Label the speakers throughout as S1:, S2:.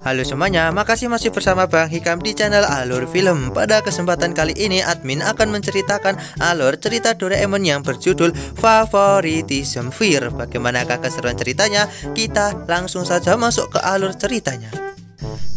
S1: Halo semuanya, makasih masih bersama Bang Hikam di channel Alur Film. Pada kesempatan kali ini, admin akan menceritakan alur cerita Doraemon yang berjudul Favoritism Fear. Bagaimanakah keseruan ceritanya? Kita langsung saja masuk ke alur ceritanya.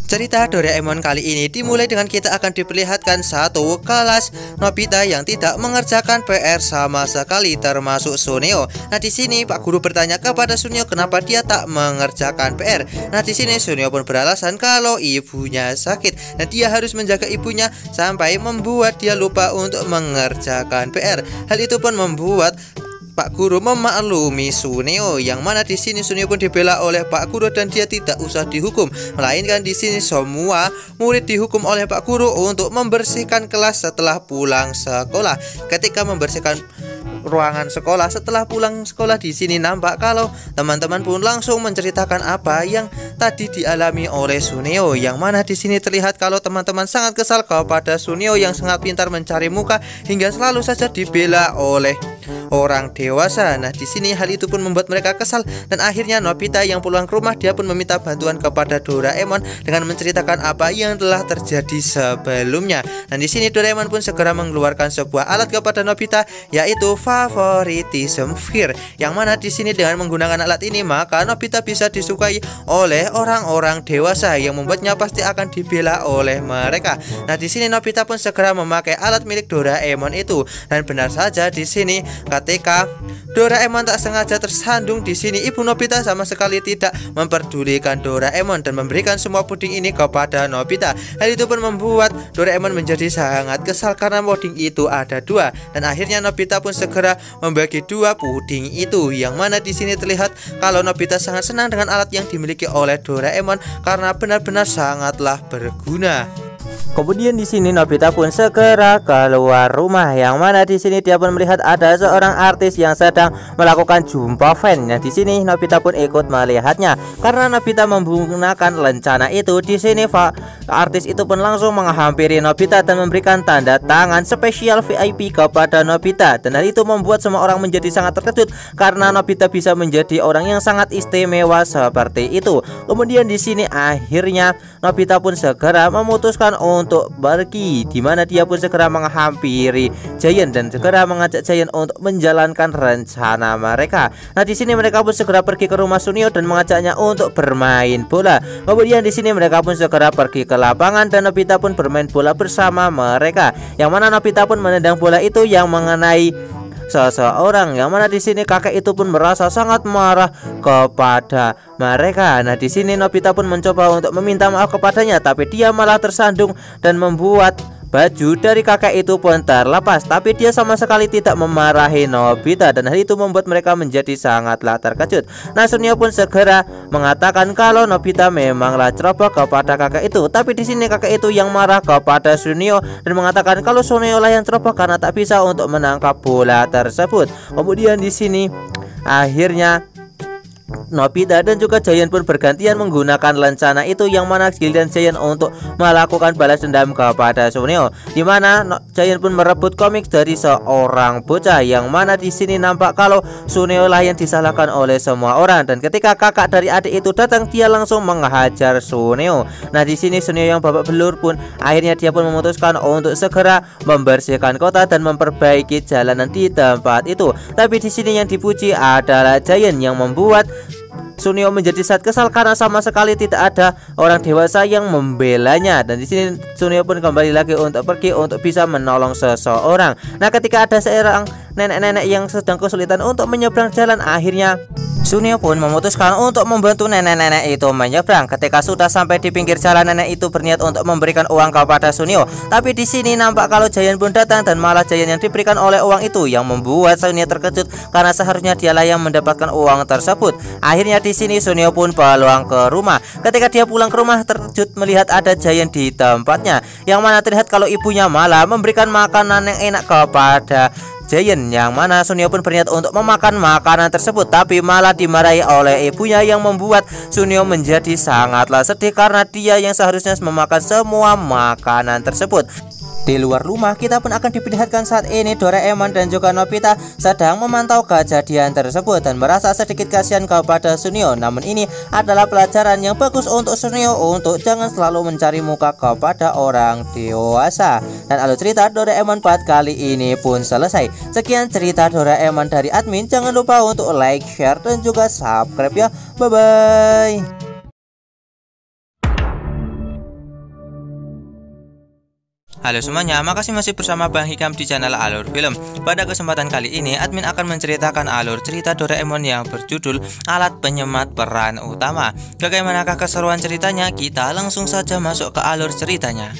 S1: Cerita Doraemon kali ini dimulai dengan kita akan diperlihatkan satu kelas Nobita yang tidak mengerjakan PR sama sekali, termasuk Suneo. Nah, di sini Pak Guru bertanya kepada Suneo kenapa dia tak mengerjakan PR. Nah, di sini Suneo pun beralasan kalau ibunya sakit. Nah, dia harus menjaga ibunya sampai membuat dia lupa untuk mengerjakan PR. Hal itu pun membuat Pak Guru memaklumi Suneo, yang mana di sini Suneo pun dibela oleh Pak Guru dan dia tidak usah dihukum, melainkan di sini semua murid dihukum oleh Pak Guru untuk membersihkan kelas setelah pulang sekolah. Ketika membersihkan ruangan sekolah setelah pulang sekolah, di sini nampak kalau teman-teman pun langsung menceritakan apa yang tadi dialami oleh Suneo, yang mana di sini terlihat kalau teman-teman sangat kesal kepada Suneo yang sangat pintar mencari muka hingga selalu saja dibela oleh orang dewasa. Nah, di sini hal itu pun membuat mereka kesal dan akhirnya Nobita yang pulang ke rumah dia pun meminta bantuan kepada Doraemon dengan menceritakan apa yang telah terjadi sebelumnya. Dan di sini Doraemon pun segera mengeluarkan sebuah alat kepada Nobita, yaitu Favoritism Fear, yang mana di sini dengan menggunakan alat ini maka Nobita bisa disukai oleh orang-orang dewasa yang membuatnya pasti akan dibela oleh mereka. Nah, di sini Nobita pun segera memakai alat milik Doraemon itu, dan benar saja di sini ketika Doraemon tak sengaja tersandung, di sini ibu Nobita sama sekali tidak memperdulikan Doraemon dan memberikan semua puding ini kepada Nobita. Hal itu pun membuat Doraemon menjadi sangat kesal karena puding itu ada dua, dan akhirnya Nobita pun segera membagi dua puding itu, yang mana di sini terlihat kalau Nobita sangat senang dengan alat yang dimiliki oleh Doraemon karena benar-benar sangatlah berguna. Kemudian di sini Nobita pun segera keluar rumah, yang mana di sini dia pun melihat ada seorang artis yang sedang melakukan jumpa fan. Nah, di sini Nobita pun ikut melihatnya karena Nobita menggunakan lencana itu. Di sini artis itu pun langsung menghampiri Nobita dan memberikan tanda tangan spesial VIP kepada Nobita, dan hal itu membuat semua orang menjadi sangat terkejut karena Nobita bisa menjadi orang yang sangat istimewa seperti itu. Kemudian di sini akhirnya Nobita pun segera memutuskan untuk pergi, di mana dia pun segera menghampiri Giant dan segera mengajak Giant untuk menjalankan rencana mereka. Nah, di sini mereka pun segera pergi ke rumah Suneo dan mengajaknya untuk bermain bola. Kemudian di sini mereka pun segera pergi ke lapangan dan Nobita pun bermain bola bersama mereka, yang mana Nobita pun menendang bola itu yang mengenai seseorang, yang mana di sini kakek itu pun merasa sangat marah kepada mereka. Nah, di sini Nobita pun mencoba untuk meminta maaf kepadanya, tapi dia malah tersandung dan membuat baju dari kakek itu pun terlepas, tapi dia sama sekali tidak memarahi Nobita, dan hal itu membuat mereka menjadi sangatlah terkejut. Nah, Suneo pun segera mengatakan kalau Nobita memanglah ceroboh kepada kakek itu, tapi di sini kakek itu yang marah kepada Suneo dan mengatakan kalau Suneo lah yang ceroboh karena tak bisa untuk menangkap bola tersebut. Kemudian di sini akhirnya Nobita dan juga Giant pun bergantian menggunakan lencana itu, yang mana giliran Giant untuk melakukan balas dendam kepada Suneo, di mana Giant pun merebut komik dari seorang bocah, yang mana di sini nampak kalau Suneo lah yang disalahkan oleh semua orang, dan ketika kakak dari adik itu datang dia langsung menghajar Suneo. Nah, di sini Suneo yang babak belur pun akhirnya dia pun memutuskan untuk segera membersihkan kota dan memperbaiki jalanan di tempat itu. Tapi di sini yang dipuji adalah Giant, yang membuat Suneo menjadi sangat kesal karena sama sekali tidak ada orang dewasa yang membelanya, dan di sini Suneo pun kembali lagi untuk pergi untuk bisa menolong seseorang. Nah, ketika ada seorang nenek-nenek yang sedang kesulitan untuk menyeberang jalan, akhirnya Suneo pun memutuskan untuk membantu nenek-nenek itu menyeberang. Ketika sudah sampai di pinggir jalan, nenek itu berniat untuk memberikan uang kepada Suneo, tapi di sini nampak kalau Giant pun datang dan malah Giant yang diberikan oleh uang itu, yang membuat Suneo terkejut karena seharusnya dialah yang mendapatkan uang tersebut. Akhirnya di sini Suneo pun pulang ke rumah. Ketika dia pulang ke rumah, terkejut melihat ada Giant di tempatnya, yang mana terlihat kalau ibunya malah memberikan makanan yang enak kepada Giant, yang mana Suneo pun berniat untuk memakan makanan tersebut, tapi malah dimarahi oleh ibunya, yang membuat Suneo menjadi sangatlah sedih karena dia yang seharusnya memakan semua makanan tersebut. Di luar rumah kita pun akan diperlihatkan saat ini Doraemon dan juga Nobita sedang memantau kejadian tersebut dan merasa sedikit kasihan kepada Sunio. Namun ini adalah pelajaran yang bagus untuk Sunio untuk jangan selalu mencari muka kepada orang dewasa. Dan alur cerita Doraemon Part kali ini pun selesai. Sekian cerita Doraemon dari admin. Jangan lupa untuk like, share, dan juga subscribe ya. Bye bye. Halo semuanya, makasih masih bersama Bang Hikam di channel Alur Film. Pada kesempatan kali ini, admin akan menceritakan alur cerita Doraemon yang berjudul Alat Penyemat Peran Utama. Bagaimanakah keseruan ceritanya? Kita langsung saja masuk ke alur ceritanya.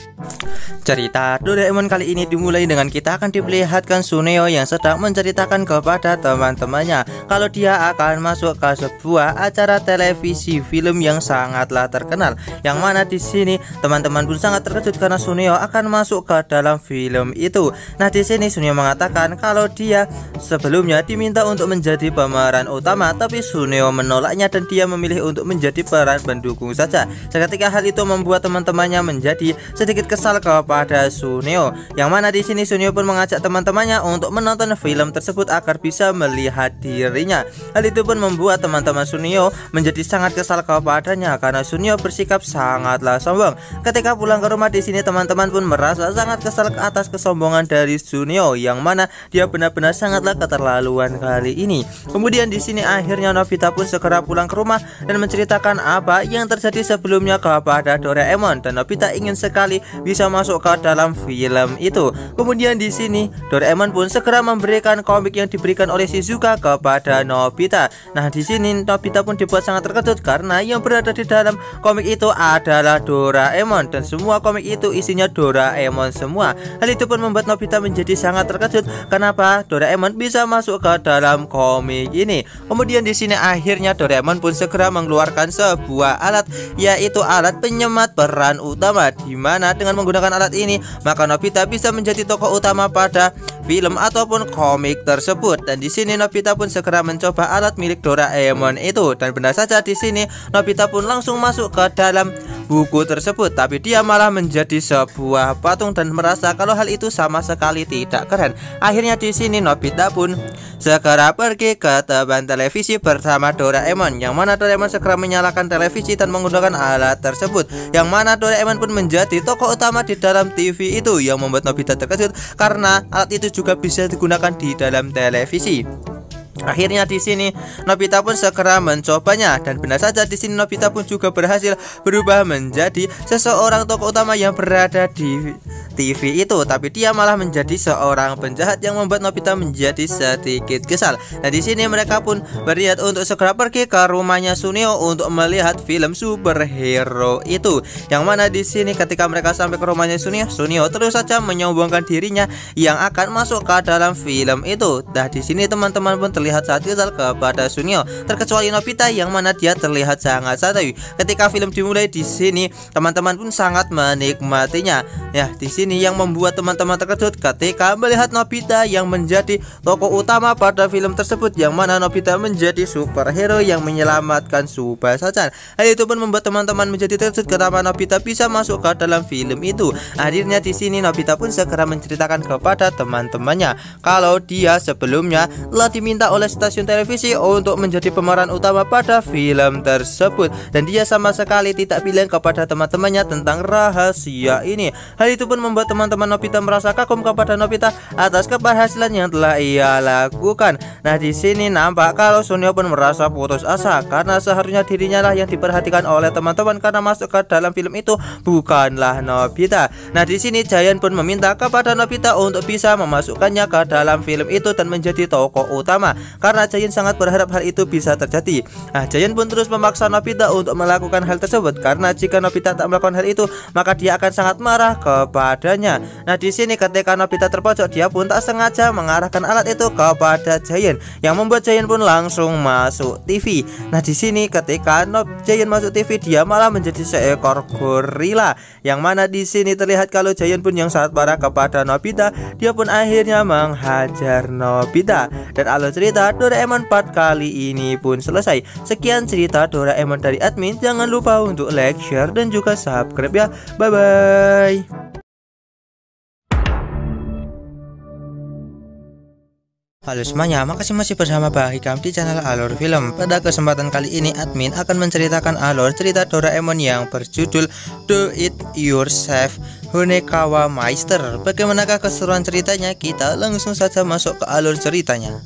S1: Cerita Doraemon kali ini dimulai dengan kita akan diperlihatkan Suneo yang sedang menceritakan kepada teman-temannya kalau dia akan masuk ke sebuah acara televisi film yang sangatlah terkenal. Yang mana di sini teman-teman pun sangat terkejut karena Suneo akan masuk ke dalam film itu. Nah, di sini Suneo mengatakan kalau dia sebelumnya diminta untuk menjadi pemeran utama, tapi Suneo menolaknya dan dia memilih untuk menjadi peran pendukung saja. Seketika hal itu membuat teman-temannya menjadi sedikit kesal kepada Suneo. Yang mana di sini Suneo pun mengajak teman-temannya untuk menonton film tersebut agar bisa melihat dirinya. Hal itu pun membuat teman-teman Suneo menjadi sangat kesal kepadanya karena Suneo bersikap sangatlah sombong. Ketika pulang ke rumah di sini teman-teman pun merasa sangat kesal atas kesombongan dari Suneo yang mana dia benar-benar sangatlah keterlaluan kali ini. Kemudian di sini akhirnya Nobita pun segera pulang ke rumah dan menceritakan apa yang terjadi sebelumnya kepada Doraemon dan Nobita ingin sekali bisa masuk ke dalam film itu. Kemudian di sini Doraemon pun segera memberikan komik yang diberikan oleh Shizuka kepada Nobita. Nah, di sini Nobita pun dibuat sangat terkejut karena yang berada di dalam komik itu adalah Doraemon dan semua komik itu isinya Doraemon semua. Hal itu pun membuat Nobita menjadi sangat terkejut kenapa Doraemon bisa masuk ke dalam komik ini. Kemudian di sini akhirnya Doraemon pun segera mengeluarkan sebuah alat, yaitu alat penyemat peran utama, di mana dengan menggunakan alat ini maka Nobita bisa menjadi tokoh utama pada film ataupun komik tersebut. Dan di sini Nobita pun segera mencoba alat milik Doraemon itu dan benar saja di sini Nobita pun langsung masuk ke dalam buku tersebut, tapi dia malah menjadi sebuah patung dan merasa kalau hal itu sama sekali tidak keren. Akhirnya di sini Nobita pun segera pergi ke teman televisi bersama Doraemon, yang mana Doraemon segera menyalakan televisi dan menggunakan alat tersebut, yang mana Doraemon pun menjadi tokoh utama di dalam TV itu, yang membuat Nobita terkejut karena alat itu juga bisa digunakan di dalam televisi. Akhirnya di sini Nobita pun segera mencobanya dan benar saja di sini Nobita pun juga berhasil berubah menjadi seseorang tokoh utama yang berada di TV itu, tapi dia malah menjadi seorang penjahat yang membuat Nobita menjadi sedikit kesal. Nah, di sini mereka pun berniat untuk segera pergi ke rumahnya Suneo untuk melihat film superhero itu. Yang mana di sini ketika mereka sampai ke rumahnya Suneo terus saja menyombongkan dirinya yang akan masuk ke dalam film itu. Nah, di sini teman-teman pun terlihat sangat kesal kepada Suneo, terkecuali Nobita yang mana dia terlihat sangat santai. Ketika film dimulai di sini teman-teman pun sangat menikmatinya. Ya, di sini yang membuat teman-teman terkejut ketika melihat Nobita yang menjadi tokoh utama pada film tersebut, yang mana Nobita menjadi superhero yang menyelamatkan Tsubasa. Hal itu pun membuat teman-teman menjadi terkejut kenapa Nobita bisa masuk ke dalam film itu. Akhirnya di sini Nobita pun segera menceritakan kepada teman-temannya kalau dia sebelumnya telah diminta oleh stasiun televisi untuk menjadi pemeran utama pada film tersebut dan dia sama sekali tidak bilang kepada teman-temannya tentang rahasia ini. Hal itu pun membuat teman-teman Nobita merasa kagum kepada Nobita atas keberhasilan yang telah ia lakukan. Nah, di sini nampak kalau Suneo pun merasa putus asa karena seharusnya dirinya lah yang diperhatikan oleh teman-teman karena masuk ke dalam film itu bukanlah Nobita. Nah, di sini Giant pun meminta kepada Nobita untuk bisa memasukkannya ke dalam film itu dan menjadi tokoh utama karena Giant sangat berharap hal itu bisa terjadi. Nah, Giant pun terus memaksa Nobita untuk melakukan hal tersebut karena jika Nobita tak melakukan hal itu maka dia akan sangat marah kepadanya. Nah, di sini ketika Nobita terpojok dia pun tak sengaja mengarahkan alat itu kepada Giant yang membuat Giant pun langsung masuk TV. Nah, di sini ketika Giant masuk TV dia malah menjadi seekor gorila, yang mana di sini terlihat kalau Giant pun yang sangat marah kepada Nobita, dia pun akhirnya menghajar Nobita. Dan alur cerita Doraemon Part kali ini pun selesai. Sekian cerita Doraemon dari admin. Jangan lupa untuk like, share, dan juga subscribe ya. Bye bye. Halo semuanya, makasih masih bersama Bang Hikam di channel Alur Film. Pada kesempatan kali ini admin akan menceritakan alur cerita Doraemon yang berjudul Do It Yourself Honekawa Meister. Bagaimanakah keseruan ceritanya? Kita langsung saja masuk ke alur ceritanya.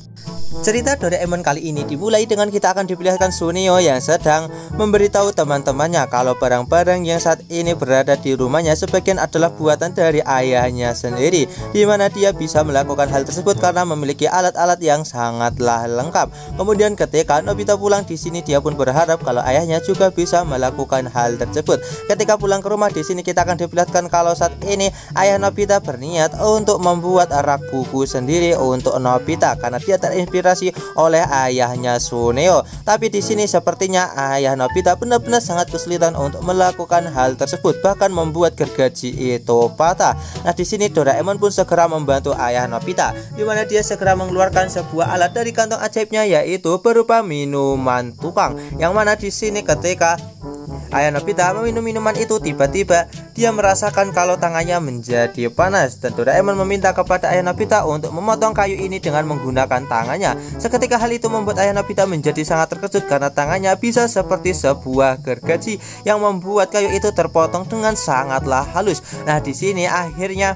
S1: Cerita Doraemon kali ini dimulai dengan kita akan diperlihatkan Suneo yang sedang memberitahu teman-temannya kalau barang-barang yang saat ini berada di rumahnya sebagian adalah buatan dari ayahnya sendiri, di mana dia bisa melakukan hal tersebut karena memiliki alat-alat yang sangatlah lengkap. Kemudian ketika Nobita pulang di sini, dia pun berharap kalau ayahnya juga bisa melakukan hal tersebut. Ketika pulang ke rumah di sini kita akan diperlihatkan kalau saat ini ayah Nobita berniat untuk membuat rak buku sendiri untuk Nobita karena dia terinspirasi oleh ayahnya Suneo. Tapi di sini sepertinya ayah Nobita benar-benar sangat kesulitan untuk melakukan hal tersebut, bahkan membuat gergaji itu patah. Nah, di sini Doraemon pun segera membantu ayah Nobita, di mana dia segera mengeluarkan sebuah alat dari kantong ajaibnya, yaitu berupa minuman tukang. Yang mana di sini ketika ayah Nobita meminum minuman itu, tiba-tiba dia merasakan kalau tangannya menjadi panas, dan Doraemon meminta kepada ayah Nobita untuk memotong kayu ini dengan menggunakan tangannya. Seketika hal itu membuat ayah Nobita menjadi sangat terkejut karena tangannya bisa seperti sebuah gergaji yang membuat kayu itu terpotong dengan sangatlah halus. Nah, di sini akhirnya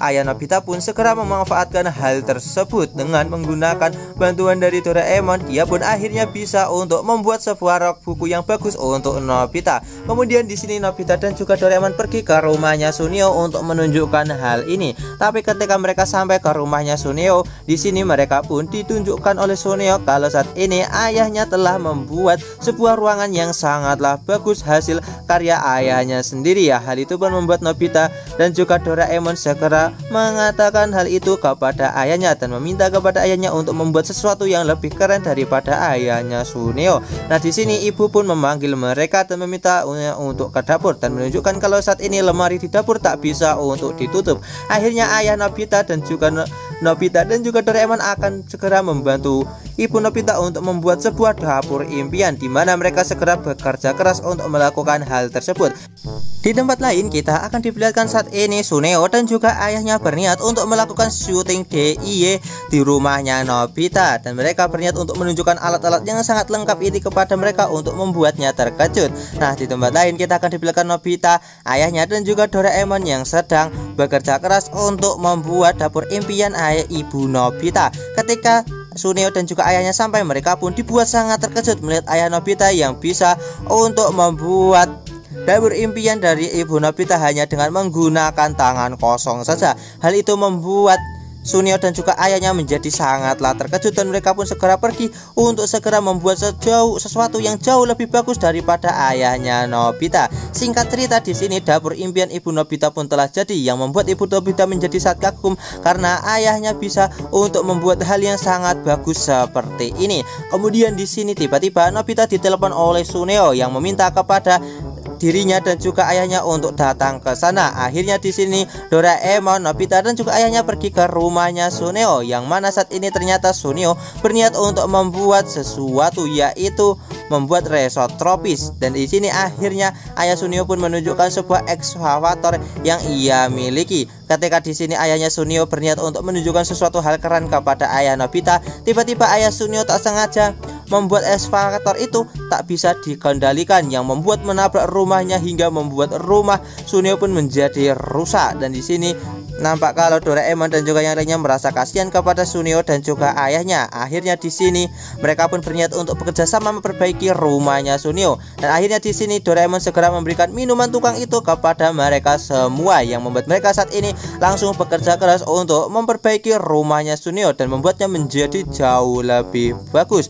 S1: ayah Nobita pun segera memanfaatkan hal tersebut dengan menggunakan bantuan dari Doraemon. Dia pun akhirnya bisa untuk membuat sebuah rak buku yang bagus untuk Nobita. Kemudian di sini Nobita dan juga Doraemon pergi ke rumahnya Suneo untuk menunjukkan hal ini. Tapi ketika mereka sampai ke rumahnya Suneo, di sini mereka pun ditunjukkan oleh Suneo kalau saat ini ayahnya telah membuat sebuah ruangan yang sangatlah bagus hasil karya ayahnya sendiri ya. Hal itu pun membuat Nobita dan juga Doraemon segera mengatakan hal itu kepada ayahnya dan meminta kepada ayahnya untuk membuat sesuatu yang lebih keren daripada ayahnya Suneo. Nah, di sini ibu pun memanggil mereka dan meminta untuk ke dapur dan menunjukkan kalau saat ini lemari di dapur tak bisa untuk ditutup. Akhirnya ayah Nobita dan juga Doraemon akan segera membantu ibu Nobita untuk membuat sebuah dapur impian, di mana mereka segera bekerja keras untuk melakukan hal tersebut. Di tempat lain kita akan diperlihatkan saat ini Suneo dan juga ayahnya berniat untuk melakukan syuting DIY di rumahnya Nobita, dan mereka berniat untuk menunjukkan alat-alat yang sangat lengkap ini kepada mereka untuk membuatnya terkejut. Nah, di tempat lain kita akan diperlihatkan Nobita, ayahnya dan juga Doraemon yang sedang bekerja keras untuk membuat dapur impian ayah ibu Nobita. Ketika Suneo dan juga ayahnya sampai, mereka pun dibuat sangat terkejut melihat ayah Nobita yang bisa untuk membuat dapur impian dari ibu Nobita hanya dengan menggunakan tangan kosong saja. Hal itu membuat Suneo dan juga ayahnya menjadi sangatlah terkejut, dan mereka pun segera pergi untuk segera membuat sesuatu yang jauh lebih bagus daripada ayahnya Nobita. Singkat cerita, di sini dapur impian ibu Nobita pun telah jadi, yang membuat ibu Nobita menjadi sangat kagum karena ayahnya bisa untuk membuat hal yang sangat bagus seperti ini. Kemudian di sini tiba-tiba Nobita ditelepon oleh Suneo yang meminta kepada dirinya dan juga ayahnya untuk datang ke sana. Akhirnya di sini Doraemon, Nobita dan juga ayahnya pergi ke rumahnya Suneo, yang mana saat ini ternyata Suneo berniat untuk membuat sesuatu, yaitu membuat resort tropis. Dan di sini akhirnya ayah Suneo pun menunjukkan sebuah ekskavator yang ia miliki. Ketika di sini ayahnya Suneo berniat untuk menunjukkan sesuatu hal keren kepada ayah Nobita, tiba-tiba ayah Suneo tak sengaja membuat ekskavator itu tak bisa dikendalikan, yang membuat menabrak rumahnya hingga membuat rumah Suneo pun menjadi rusak. Dan di sini nampak kalau Doraemon dan juga yang lainnya merasa kasihan kepada Suneo dan juga ayahnya. Akhirnya di sini mereka pun berniat untuk bekerja sama memperbaiki rumahnya Suneo. Dan akhirnya di sini Doraemon segera memberikan minuman tukang itu kepada mereka semua, yang membuat mereka saat ini langsung bekerja keras untuk memperbaiki rumahnya Suneo dan membuatnya menjadi jauh lebih bagus.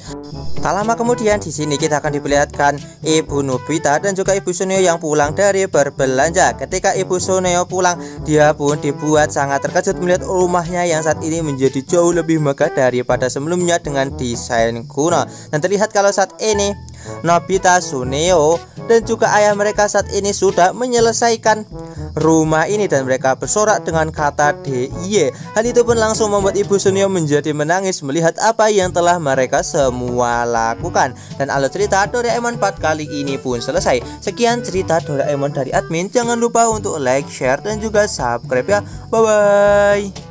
S1: Tak lama kemudian di sini kita akan diperlihatkan ibu Nobita dan juga ibu Suneo yang pulang dari berbelanja. Ketika ibu Suneo pulang, dia pun dibuat sangat terkejut melihat rumahnya yang saat ini menjadi jauh lebih megah daripada sebelumnya dengan desain kuno. Dan terlihat kalau saat ini Nobita, Suneo dan juga ayah mereka saat ini sudah menyelesaikan rumah ini, dan mereka bersorak dengan kata DIY. Hal itu pun langsung membuat ibu Suneo menjadi menangis melihat apa yang telah mereka semua lakukan. Dan alur cerita Doraemon part kali ini pun selesai. Sekian cerita Doraemon dari admin. Jangan lupa untuk like, share dan juga subscribe ya. Bye bye.